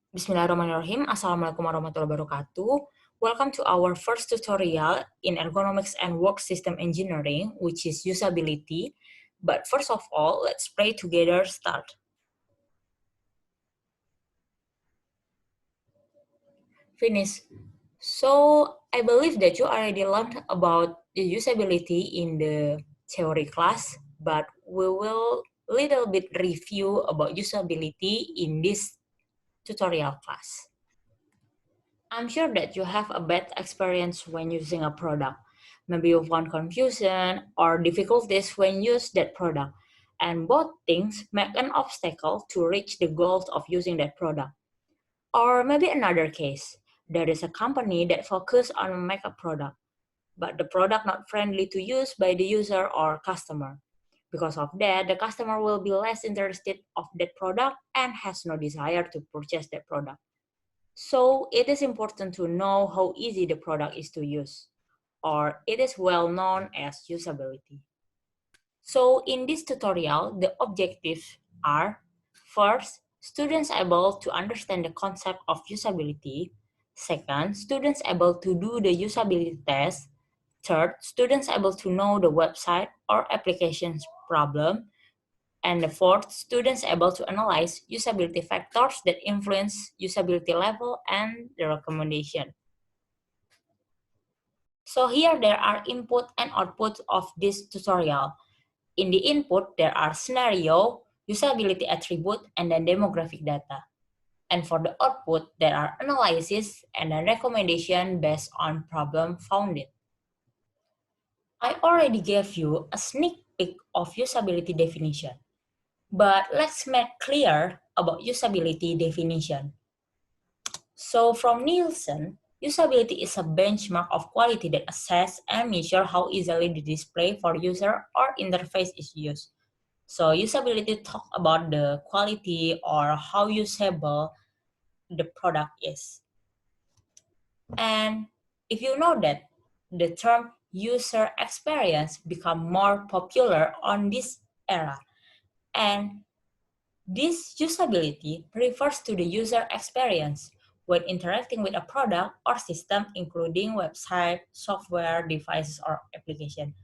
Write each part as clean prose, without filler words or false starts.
Bismillahirrahmanirrahim. Assalamualaikum warahmatullahi wabarakatuh. Welcome to our first tutorial in ergonomics and work system engineering, which is usability. But first of all, let's pray together. Start. Finish. So I believe that you already learned about the usability in the theory class, but we will little bit review about usability in this tutorial class. I'm sure that you have a bad experience when using a product. Maybe you found confusion or difficulties when you use that product. And both things make an obstacle to reach the goals of using that product. Or maybe another case, there is a company that focuses on make a product, but the product not friendly to use by the user or customer. Because of that, the customer will be less interested of that product and has no desire to purchase that product. So it is important to know how easy the product is to use, or it is well known as usability. So in this tutorial, the objectives are: first, students able to understand the concept of usability. Second, students able to do the usability test. Third, students able to know the website or application's problem. And the fourth, students able to analyze usability factors that influence usability level and the recommendation. So here there are input and output of this tutorial. In the input, there are scenario, usability attribute, and then demographic data. And for the output, there are analysis and then recommendation based on problem founded. I already gave you a sneak peek of usability definition. But let's make clear about usability definition. So from Nielsen, usability is a benchmark of quality that assess and measure how easily the display for user or interface is used. So usability talk about the quality or how usable the product is. And if you know that the term user experience become more popular on this era, and this usability refers to the user experience when interacting with a product or system, including website, software, devices, or application.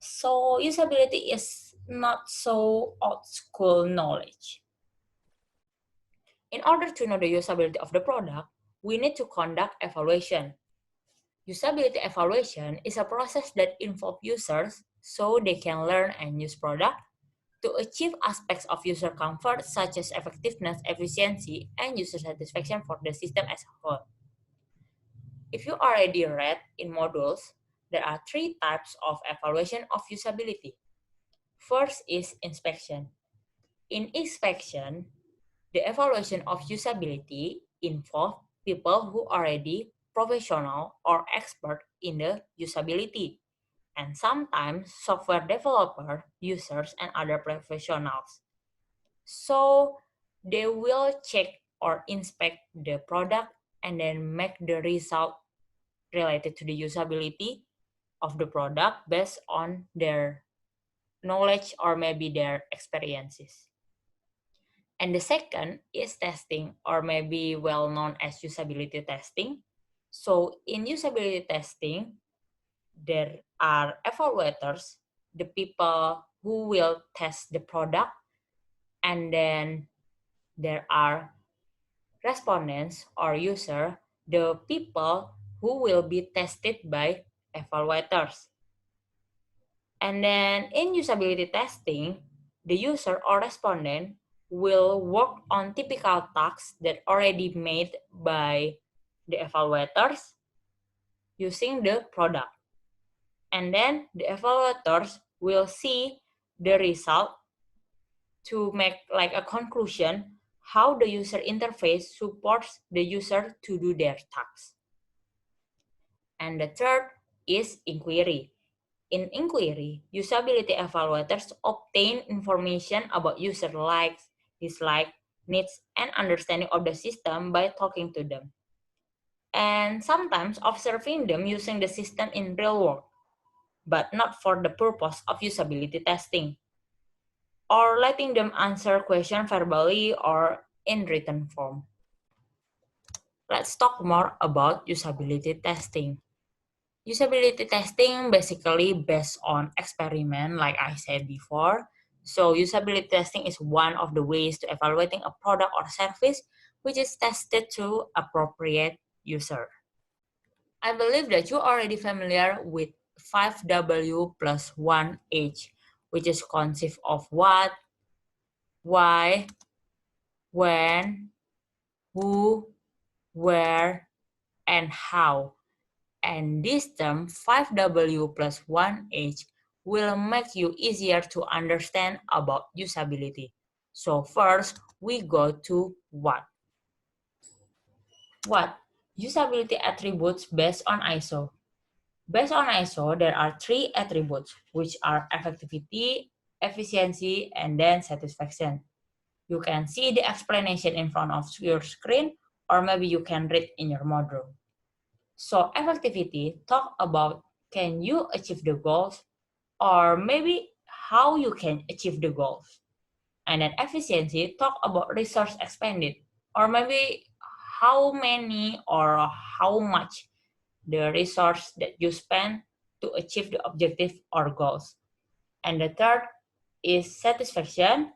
So usability is not so old school knowledge. In order to know the usability of the product, we need to conduct evaluation. Usability evaluation is a process that involves users so they can learn and use product to achieve aspects of user comfort such as effectiveness, efficiency, and user satisfaction for the system as a whole. If you already read in modules, there are three types of evaluation of usability. First is inspection. In inspection, the evaluation of usability involves people who are already professional or expert in the usability, and sometimes software developer, users, and other professionals. So they will check or inspect the product and then make the result related to the usability of the product based on their knowledge or maybe their experiences. And the second is testing, or maybe well known as usability testing. So in usability testing, there are evaluators, the people who will test the product, and then there are respondents or user, the people who will be tested by evaluators. And then in usability testing, the user or respondent will work on typical tasks that already made by the evaluators using the product. And then the evaluators will see the result to make like a conclusion how the user interface supports the user to do their tasks. And the third is inquiry. In inquiry, usability evaluators obtain information about user likes, dislikes, needs, and understanding of the system by talking to them. And sometimes observing them using the system in real world, but not for the purpose of usability testing, or letting them answer questions verbally or in written form. let's talk more about usability testing. Usability testing basically based on experiment, like I said before. So usability testing is one of the ways to evaluating a product or service which is tested to appropriate user. I believe that you're already familiar with 5W plus 1H, which is consists of what, why, when, who, where, and how. And this term 5W plus 1H will make you easier to understand about usability. So first, we go to what. What? Usability attributes based on ISO. Based on ISO, there are three attributes, which are effectivity, efficiency, and then satisfaction. You can see the explanation in front of your screen, or maybe you can read in your module. So effectivity talk about can you achieve the goals, or maybe how you can achieve the goals. And then efficiency talk about resource expended, or maybe how many or how much the resource that you spend to achieve the objective or goals. And the third is satisfaction,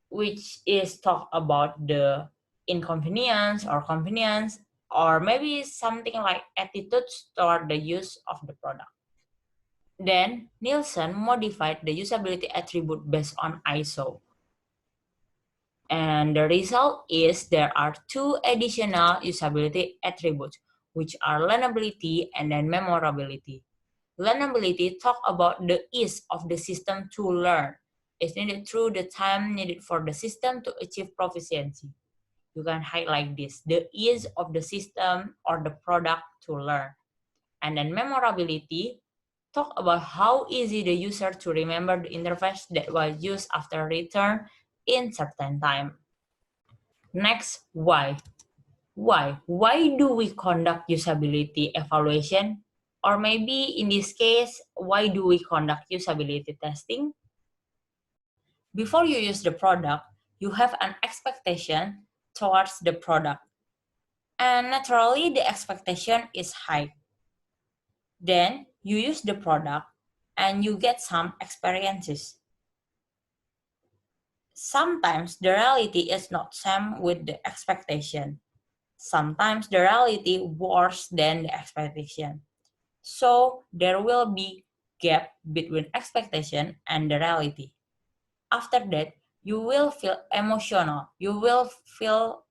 which is talk about the inconvenience or convenience, or maybe something like attitudes toward the use of the product. Then Nielsen modified the usability attribute based on ISO. And the result is there are two additional usability attributes, which are learnability and then memorability. Learnability talk about the ease of the system to learn. It's needed through the time needed for the system to achieve proficiency. You can highlight this, the ease of the system or the product to learn. And then memorability talk about how easy the user to remember the interface that was used after return in certain time. Next, why? Why? Why do we conduct usability evaluation? Or maybe in this case, why do we conduct usability testing? Before you use the product, you have an expectation towards the product. And naturally, the expectation is high. Then you use the product and you get some experiences. Sometimes the reality is not same with the expectation. Sometimes the reality worse than the expectation. So there will be gap between expectation and the reality. After that, you will feel emotional. You will feel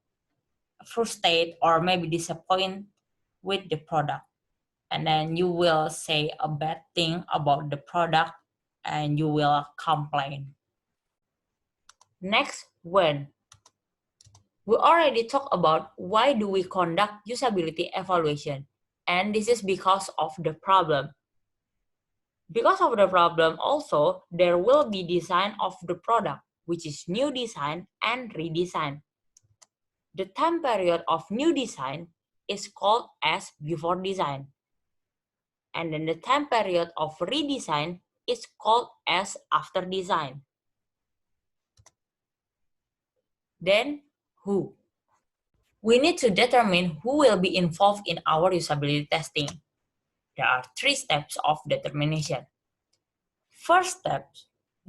frustrated or maybe disappointed with the product. And then you will say a bad thing about the product and you will complain. Next, when. We already talked about why do we conduct usability evaluation. And this is because of the problem. Because of the problem also, there will be design of the product, which is new design and redesign. The time period of new design is called as before design. And then the time period of redesign is called as after design. Then, who? We need to determine who will be involved in our usability testing. There are three steps of determination. First step,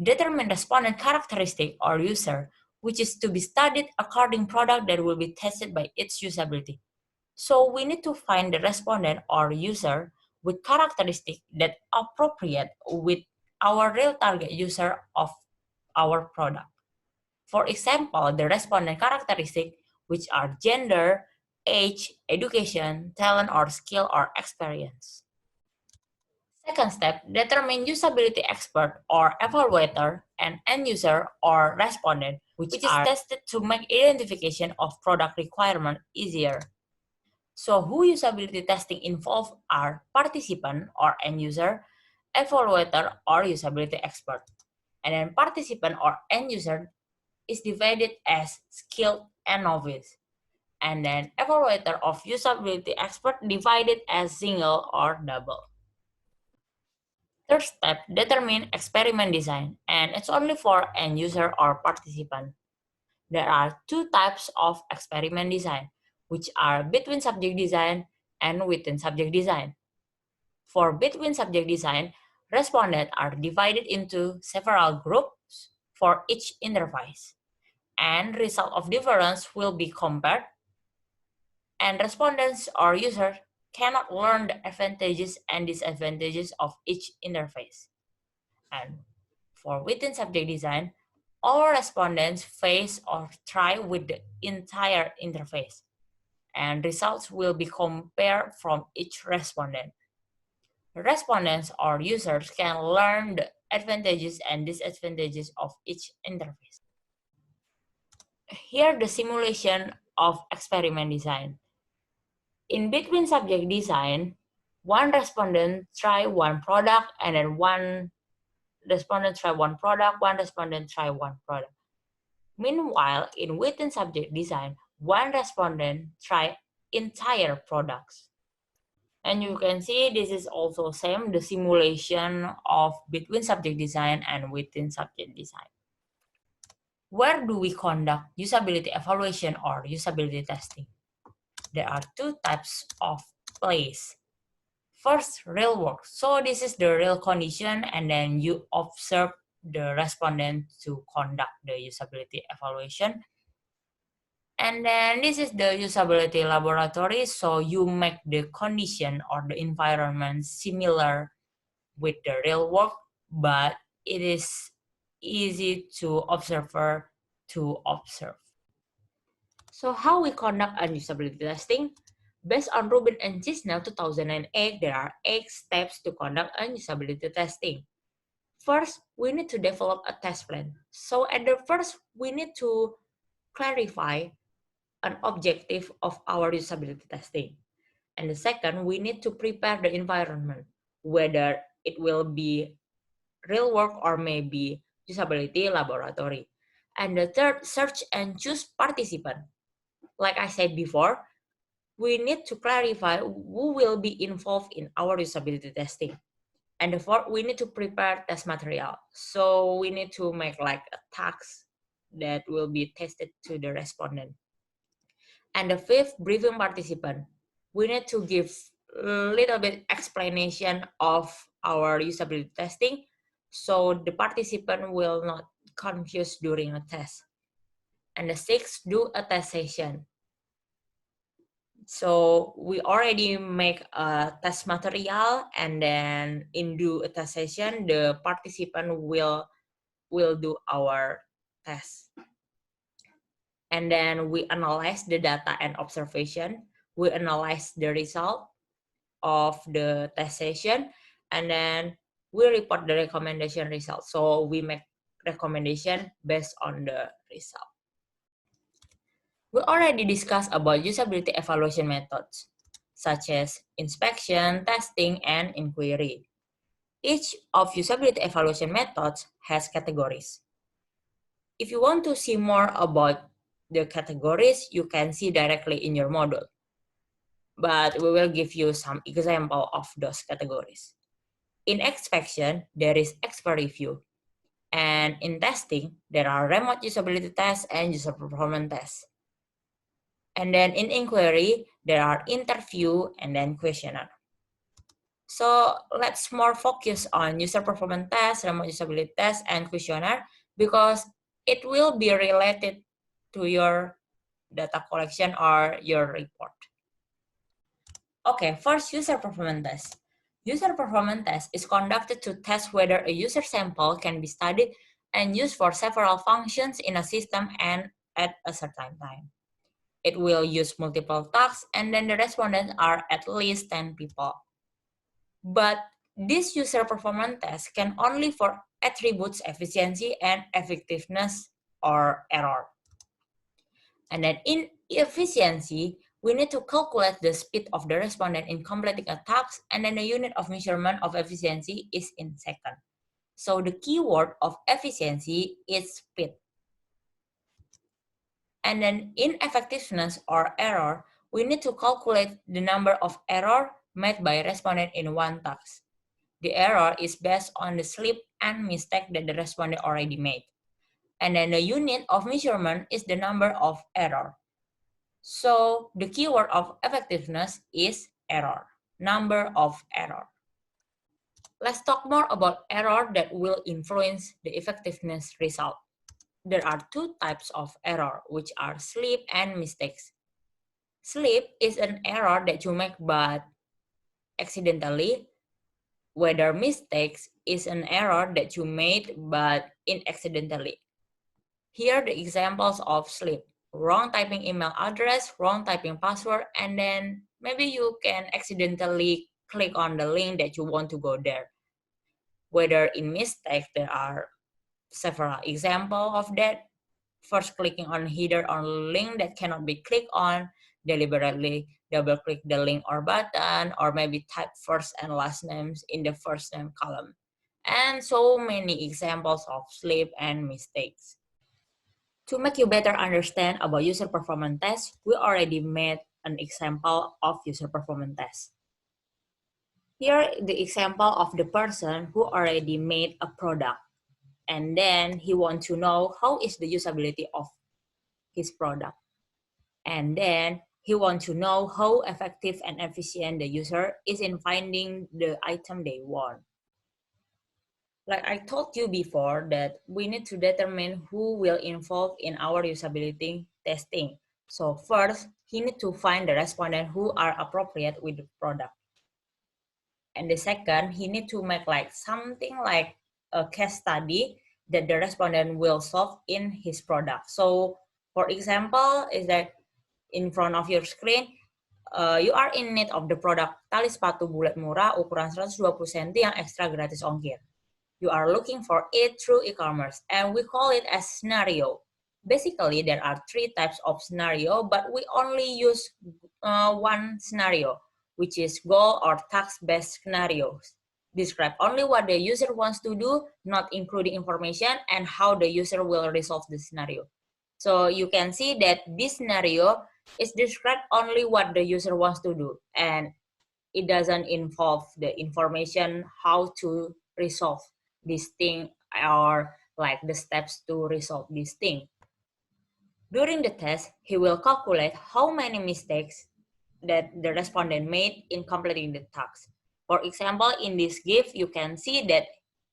determine respondent characteristic or user, which is to be studied according product that will be tested by its usability. So we need to find the respondent or user with characteristics that appropriate with our real target user of our product. For example, the respondent characteristics, which are gender, age, education, talent or skill or experience. Second step, determine usability expert or evaluator and end user or respondent, which is tested to make identification of product requirement easier. So who usability testing involve are participant or end user, evaluator or usability expert. And then participant or end user is divided as skilled and novice. And then evaluator of usability expert divided as single or double. Third step, determine experiment design, and it's only for end user or participant. There are two types of experiment design, which are between subject design and within subject design. For between subject design, respondents are divided into several groups for each interface, and result of difference will be compared, and respondents or users cannot learn the advantages and disadvantages of each interface. And for within subject design, all respondents face or try with the entire interface, and results will be compared from each respondent. Respondents or users can learn the advantages and disadvantages of each interface. Here the simulation of experiment design. In between subject design, one respondent try one product, and then one respondent try one product, one respondent try one product. Meanwhile, in within subject design, one respondent try entire products. And you can see this is also same, the simulation of between subject design and within subject design. Where do we conduct usability evaluation or usability testing? There are two types of place. First, real work. So this is the real condition, and then you observe the respondent to conduct the usability evaluation. And then this is the usability laboratory. So you make the condition or the environment similar with the real work, but it is easy to observer to observe. So how we conduct unusability testing? Based on Rubin and Chisnell 2008, there are 8 steps to conduct unusability testing. First, we need to develop a test plan. So at the first, we need to clarify an objective of our usability testing. And the second, we need to prepare the environment, whether it will be real work or maybe usability laboratory. And the third, search and choose participant. Like I said before, we need to clarify who will be involved in our usability testing. And the fourth, we need to prepare test material. So we need to make like a task that will be tested to the respondent. And the fifth, briefing participant. We need to give a little bit explanation of our usability testing so the participant will not confused during a test. And the sixth, do a test session. So we already make a test material, and then in do a test session, the participant will do our test. And then we analyze the data and observation. We analyze the result of the test session, and then we report the recommendation result. So we make recommendation based on the result. We already discussed about usability evaluation methods, such as inspection, testing, and inquiry. Each of usability evaluation methods has categories. If you want to see more about the categories, you can see directly in your module. But we will give you some example of those categories. In inspection, there is expert review. And in testing, there are remote usability tests and user performance tests. And then in inquiry, there are interview and then questionnaire. So let's more focus on user performance test, remote usability test, and questionnaire because it will be related to your data collection or your report. Okay, first user performance test. User performance test is conducted to test whether a user sample can be studied and used for several functions in a system and at a certain time. It will use multiple tasks, and then the respondents are at least 10 people. But this user performance test can only for attributes efficiency and effectiveness or error. And then in efficiency, we need to calculate the speed of the respondent in completing a task, and then the unit of measurement of efficiency is in second. So the keyword of efficiency is speed. And then in effectiveness or error, we need to calculate the number of error made by respondent in one task. The error is based on the slip and mistake that the respondent already made. And then the unit of measurement is the number of error. So the keyword of effectiveness is error, number of error. Let's talk more about error that will influence the effectiveness result. There are two types of error, which are slip and mistakes. Slip is an error that you make but accidentally, whether mistakes is an error that you made but inaccidentally. Here are the examples of slip. Wrong typing email address, wrong typing password, and then maybe you can accidentally click on the link that you want to go there. Whether in mistake, there are several examples of that. First, clicking on header on link that cannot be clicked on, deliberately double click the link or button, or maybe type first and last names in the first name column. And so many examples of slip and mistakes. To make you better understand about user performance test, we already made an example of user performance test. Here, the example of the person who already made a product, and then he wants to know how is the usability of his product. And then he wants to know how effective and efficient the user is in finding the item they want. Like I told you before that we need to determine who will involve in our usability testing. So first, he need to find the respondent who are appropriate with the product. And the second, he need to make like something like a case study that the respondent will solve in his product. So for example, is that in front of your screen, you are in need of the product tali sepatu bulat murah ukuran 120 cm yang ekstra gratis ongkir. You are looking for it through e-commerce, and we call it as scenario. Basically, there are three types of scenario, but we only use one scenario, which is goal or task-based scenarios. Describe only what the user wants to do, not including information and how the user will resolve the scenario. So you can see that this scenario is described only what the user wants to do, and it doesn't involve the information how to resolve this thing or like the steps to resolve this thing. During the test, he will calculate how many mistakes that the respondent made in completing the task. For example, in this GIF, you can see that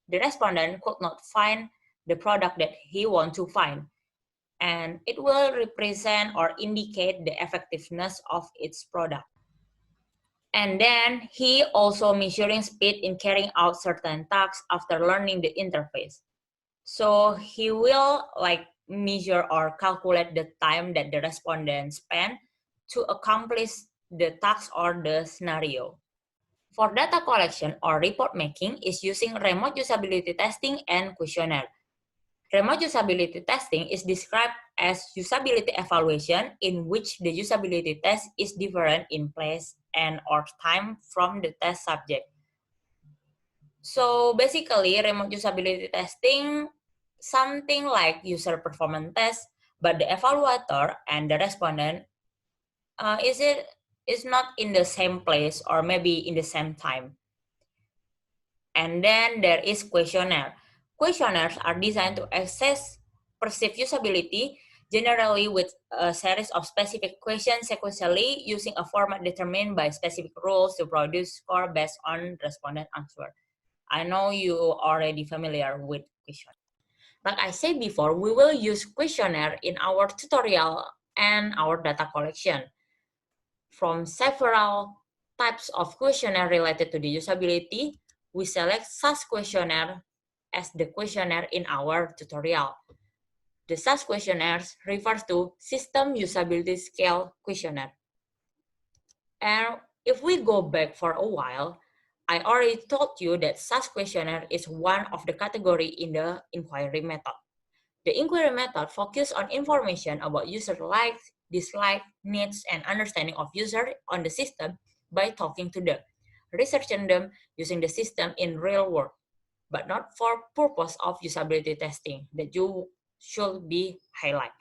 the respondent could not find the product that he wants to find, and it will represent or indicate the effectiveness of its product. And then he also measuring speed in carrying out certain tasks after learning the interface. So he will like measure or calculate the time that the respondent spent to accomplish the task or the scenario. For data collection or report making is using remote usability testing and questionnaire. Remote usability testing is described as usability evaluation in which the usability test is different in place and or time from the test subject. So basically, remote usability testing, something like user performance test, but the evaluator and the respondent is not in the same place or maybe in the same time. And then there is questionnaire. Questionnaires are designed to assess perceived usability, generally with a series of specific questions sequentially using a format determined by specific rules to produce score based on respondent answer. I know you already familiar with questionnaire. Like I said before, we will use questionnaire in our tutorial and our data collection. From several types of questionnaire related to the usability, we select SAS questionnaire as the questionnaire in our tutorial. The SAS questionnaires refers to System Usability Scale Questionnaire. And if we go back for a while, I already told you that SAS questionnaire is one of the category in the inquiry method. The inquiry method focuses on information about user likes, dislikes, needs, and understanding of user on the system by talking to them, researching them using the system in real world, but not for purpose of usability testing that you should be highlight,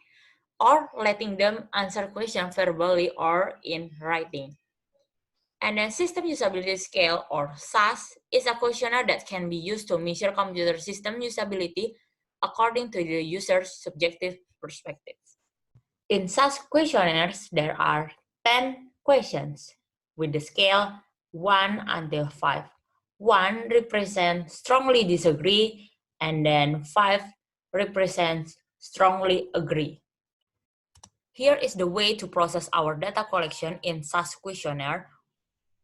or letting them answer questions verbally or in writing. And then System Usability Scale, or SAS, is a questionnaire that can be used to measure computer system usability according to the user's subjective perspective. In such questionnaires, there are 10 questions with the scale 1 until 5. 1 represents strongly disagree, and then 5 represents strongly agree. Here is the way to process our data collection in such questionnaire,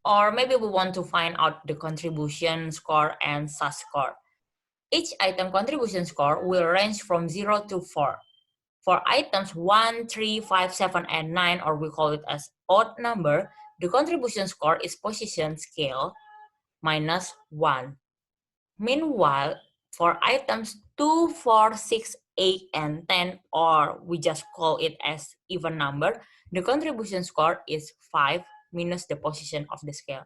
or maybe we want to find out the contribution score and such score. Each item contribution score will range from 0 to 4. For items 1, 3, 5, 7, and 9, or we call it as odd number, the contribution score is position scale minus 1. Meanwhile, for items 2, 4, 6, 8, and 10, or we just call it as even number, the contribution score is 5 minus the position of the scale.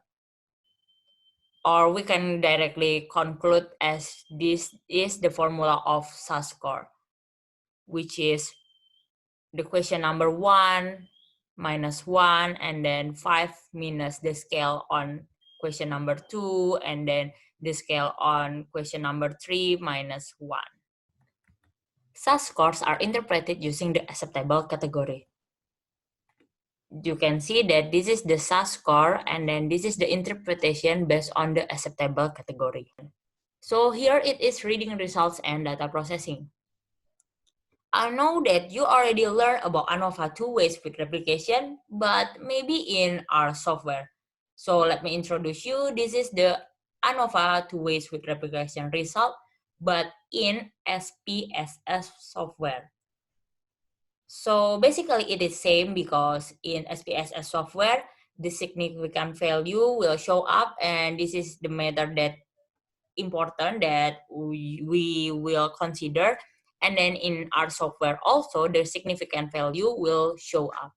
Or we can directly conclude as this is the formula of such score, which is the question number 1 minus 1, and then 5 minus the scale on question number 2, and then the scale on question number 3 minus 1. Such scores are interpreted using the acceptable category. You can see that this is the such score, and then this is the interpretation based on the acceptable category. So here it is reading results and data processing. I know that you already learned about ANOVA 2 ways with replication, but maybe in our software. So let me introduce you. This is the ANOVA 2 ways with replication result, but in SPSS software. So basically it is same because in SPSS software, the significant value will show up, and this is the method that important that we will consider. And then in our software also, the significant value will show up.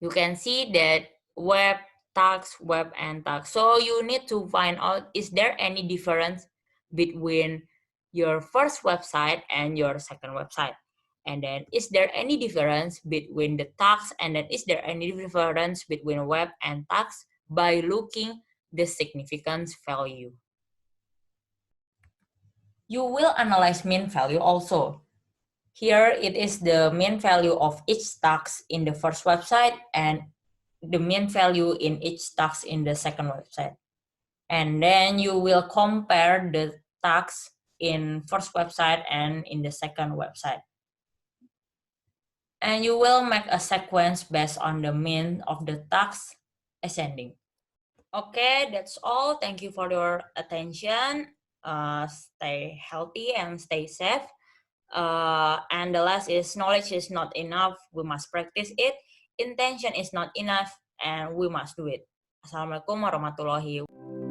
You can see that web, tags, web, and tags. So you need to find out, is there any difference between your first website and your second website? And then is there any difference between the tags, and then is there any difference between web and tags by looking the significance value. You will analyze mean value also. Here it is the mean value of each tax in the first website and the mean value in each tax in the second website. And then you will compare the tax in first website and in the second website. And you will make a sequence based on the mean of the tax ascending. Okay, that's all. Thank you for your attention. Stay healthy and stay safe. And the last is knowledge is not enough. We must practice it. Intention is not enough, and we must do it. Assalamualaikum warahmatullahi wabarakatuh.